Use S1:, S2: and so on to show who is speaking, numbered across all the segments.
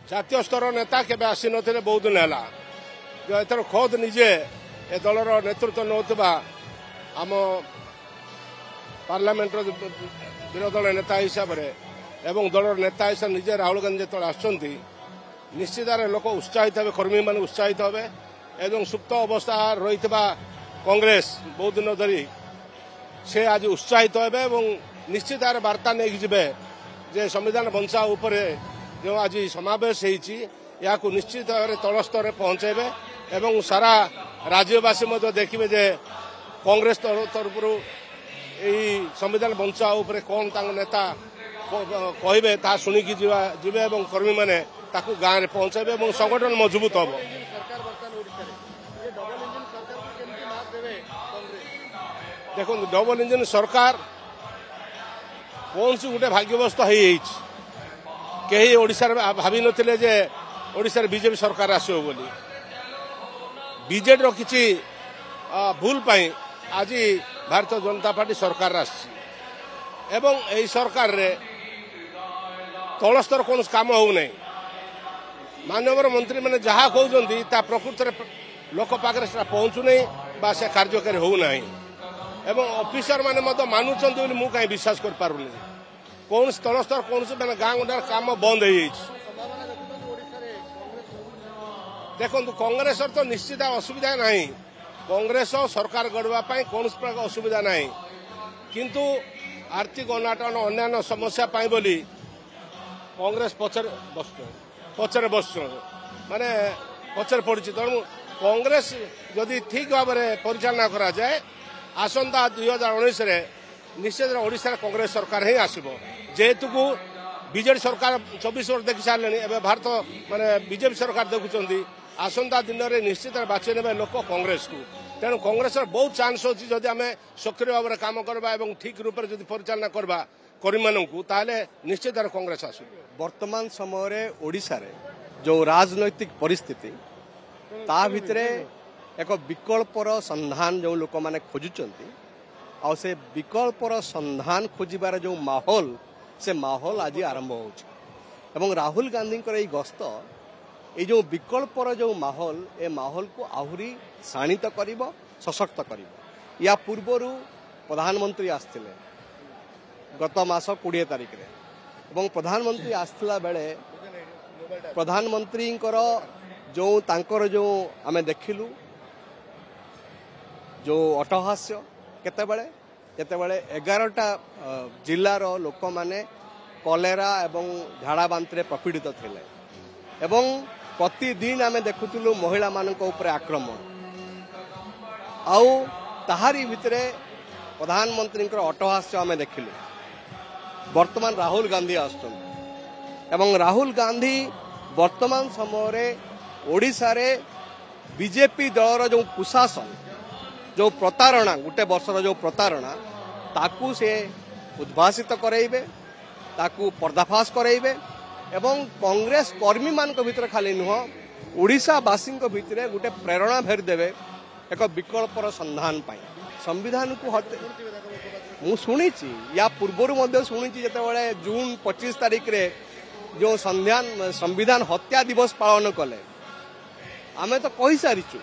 S1: जातीय स्तर नेता केबे आसी नथिले बहुत दिन हैला जो एथर खुद निजे ए दलर नेतृत्व नौतबा आम पार्लियामेंट विरोधी दल नेता हिसाब से एवं दलर नेता हिसाब निजे राहुल गांधी जो आसुच्च निश्चित लोक उत्साहित हे कर्मी मान उत्साहित हे एवं सुप्त अवस्था रही कांग्रेस बहुत दिन धरी से आज उत्साहित हे निश्चित वार्ता नहीं जी जे संविधान बंचा उपर जो आज समावेश या निश्चित भाव तल स्तर पहुंचेबे एवं सारा राज्यवासी देखिए जे कांग्रेस तरफ संविधान बंचा उपर कौन नेता कहे ता शुणिकी जीवे एवं कर्मी मैंने गाँव में पहुंचेबे और संगठन मजबूत हम। देखो डबल इंजिन सरकार कौन सी गोटे भाग्यवस्थ कहीं ओडिशा भावी नथिले जे ओडिशा बीजेपी सरकार आसो बोली बीजेडी रो किछि भूल पाई आज भारतीय जनता पार्टी सरकार आसी एवं एही सरकार रे तल स्तर कौन काम हो नहीं माननीय मंत्री मैंने जहाँ कहते प्रकृत लोक पाखे पहुँचु नहीं बा से कार्यकारी हो नहीं एवं ऑफिसर माने मानुंट मुझे कहीं विश्वास कर पारुनी कौन तल स्तर कौन मैंने गाँ गुंडा काम बंद हो देखो कांग्रेस तो निश्चित असुविधा नहीं कांग्रेस सरकार गढ़वाई कौन प्रकार असुविधा नहीं किंतु आर्थिक अनाटन अन्य समस्या पाई बोली कांग्रेस पचर बस माने पचर पड़ी तेणु कांग्रेस जदि ठीक भाव में परिचालना करा जाए आसंता 2019 निश्चित ओडिशा कांग्रेस सरकार ही आसब जेहेतु को बीजेडी सरकार 24 वर्ष देखी सारे भारत माने बीजेपी सरकार देखुं आसंता दिन में निश्चित बाछी ने लोक कांग्रेस को तेणु कांग्रेस बहुत चांस अच्छी जदि आम सक्रिय भाव में काम करवा और ठीक रूप से परिचालना करवा कर्मी मानू ताले निश्चित कांग्रेस आस।
S2: वर्तमान समय ओडिशा रे जो राजनैतिक परिस्थिति ता भितरे एक विकल्पर संधान जो लोक मैंने खोजुचंती आ से विकल्पर संधान खोजिबार जो माहौल से माहौल आज आरंभ हो राहुल गांधी गस्त ये जो विकल्पर जो माहौल ए माहौल को आहुरी शाणित करिब सशक्त करिब या पूर्वर प्रधानमंत्री आसथिले गत मास 20 तारिख रे एवं प्रधानमंत्री आसथिला बेले प्रधानमंत्री जो तांकर जो आमे देखिलु जो अटहास्य केतेबेले 11टा जिल्लार लोक माने कलेरा एवं झाड़ा बांतरे प्रपीड़ित थिले एवं प्रतिदिन आमे देखुथिलु महिला मानक ऊपर आक्रमण आउ ताहारी भितरे प्रधानमंत्री अटहास्य आमे देखिलु वर्तमान राहुल गांधी आसुछन एवं राहुल गांधी वर्तमान समय ओडिशा रे बीजेपी दलर जो कुशासन जो प्रतारणा गोटे वर्षर जो प्रतारणा ताकू से उद्भासित कराइबे ताकू पर्दाफाश कराइबे एवं कांग्रेस कर्मी मान भीतर खाली नुह ओडिशावासी भितर गोटे प्रेरणा भेर देवे एक विकल्पर संधान पाई संविधान को मु शुणी या पूर्वर शुणी जिते जून 25 तारिख रे जो संविधान हत्या दिवस पालन कले आमे तो कही सारीचु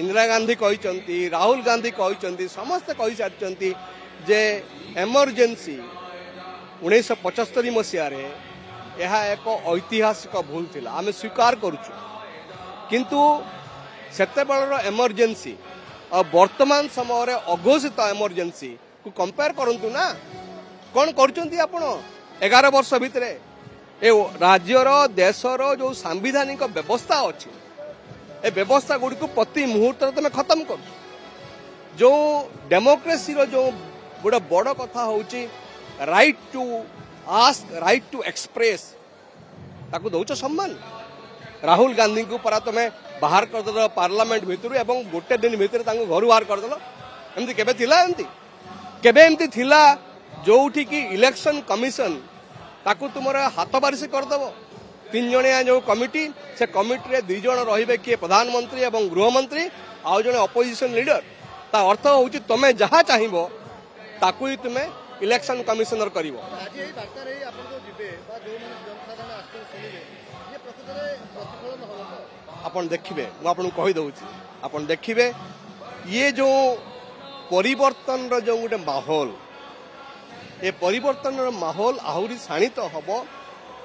S2: इंदिरा गांधी कहते राहुल गांधी कहते समस्ते कही सारी जे एमरजेंसी 1975 मसीह यह एक ऐतिहासिक भूल थिला आमे स्वीकार करुचु किंतु सेतेबेलर एमरजेंसी और वर्तमान समय अघोषित एमरजेंसी को कंपेयर करंतु ना कौन करचंती आपण 11 वर्ष भितरे ए राज्यर देशर जो सांविधानिक व्यवस्था अच्छी ए व्यवस्था गुड़ी को प्रति मुहूर्त तुम खत्म कर जो डेमोक्रेसी रो जो गोटे बड़ कथा होची right to ask right to express ताकू दौच सम्मान राहुल गांधी को परा तुम्हें बाहर करदेल पार्लियामेंट भितर एवं गोटे दिन भितर घर बाहर करदेल एमती केबे थिला एमती थिला जोठी की इलेक्शन कमिशन ताकू तुम हाथ बारिश करदेव 3 जणिया जो कमिटी से कमिटी रे 2 जण रहिबे किए प्रधानमंत्री एवं गृहमंत्री आउ जने अपोजिशन लीडर ता अर्थ होची तमे जहा चाहिबो ताकू ही तुमे इलेक्शन कमिशनर करिवो। आज एही बार्ता रे आपन जो जिबे बा जो माने जनसाधारण आस्ते सुनिबे ये प्रकृତରେ आपण देखिबे मु आपन कहि दउची आपण देखिबे ये जो परिवर्तन रो जो गोटे माहौल ए परिवर्तन रो माहौल आहुरी शाणित हबो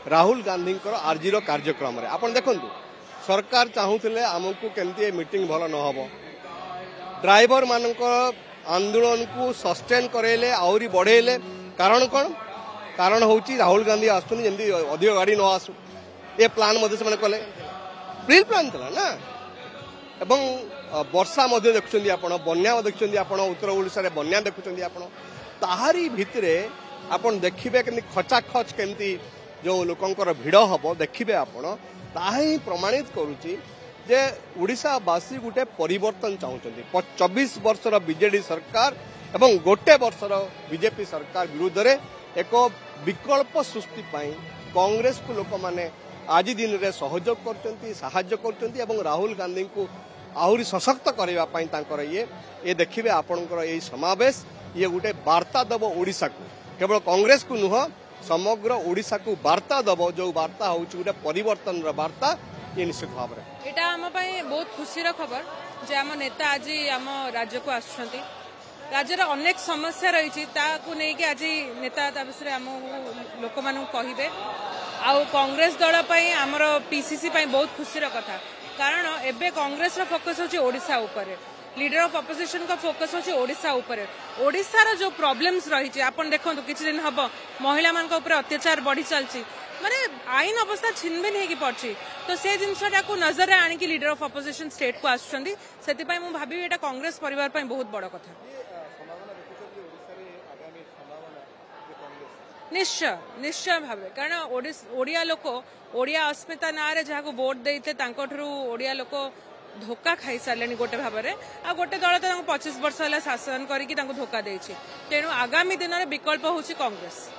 S2: राहुल गांधी आरजी कार्यक्रम रे आपण देखंतु सरकार चाहूले आमको केमती मीटिंग भल न हबो ड्राइवर मानक आंदोलन को सस्टेन करेले आहुरी बढ़ेले कारण कौन कारण होची राहुल गांधी आसुनी जल्दी अधिक गाड़ी न आसु ए प्लान मध्य से कले प्री प्लान था ना एवं वर्षा मध्य देखुं आपण बन्या देखुं आपण उत्तर ओडिशा रे बन्या देखुं आपण ताहारी भितरे आपण देखिबे केमती खचाखच केमती जो लोकंकर भिड़ हम देखिए आपण ताही प्रमाणित करुच्ची जे ओडिशावासी गोटे परिवर्तन चाहते 24 वर्षर बीजेडी सरकार एवं गोटे वर्षर बीजेपी सरकार विरुद्ध रे एक विकल्प सृष्टि कांग्रेस को लोक माने आज दिन रे सहयोग कर राहुल गांधी को आहुरी सशक्त करने ये देखिए आपणकर यही समावेश ये गोटे वार्ता दब ओडिशा को केवल कांग्रेस को नुह समग्र ओडिशा को वार्ता दब जो वार्ता हूँ गोटे परिवर्तन वार्ता ये निश्चित भाव में
S3: एटा आम बहुत खुशी खबर जे आम नेता आज आम राज्य को आसुछंती राज्यर अनेक समस्या रही नहीं आज नेता विषय आम लोक मान कहे कांग्रेस दल आमर पीसीसी बहुत खुशी कथा कारण एबे कांग्रेस रो फोकस होची ओडिशा ऊपर लीडर ऑफ अपोजिशन का फोकस होची ओडिशा ऊपर ओडिशा जो प्रॉब्लम्स रही आपन देखंतु किछि दिन हबो महिला मान ऊपर अत्याचार बढ़ी चलची माने आईन अवस्था छिनबिन हेकी पड़ची तो से जिनसटा को नजर आनी कि लीडर ऑफ अपोजिशन स्टेट को आछुछंती सेति पई मु भाबी एटा कांग्रेस परिवार पई बहुत बड़ कथा निश्चय निश्चय भावे कारण ओडिया लोक ओडिया अस्मिता ना रे जहां को वोट देते ओडिया लोक धोखा खाई सारे गोटे भाव में आ गोटे दल तो 25 वर्ष है शासन करके धोखा देछि तेणु आगामी दिन में विकल्प होछि कांग्रेस।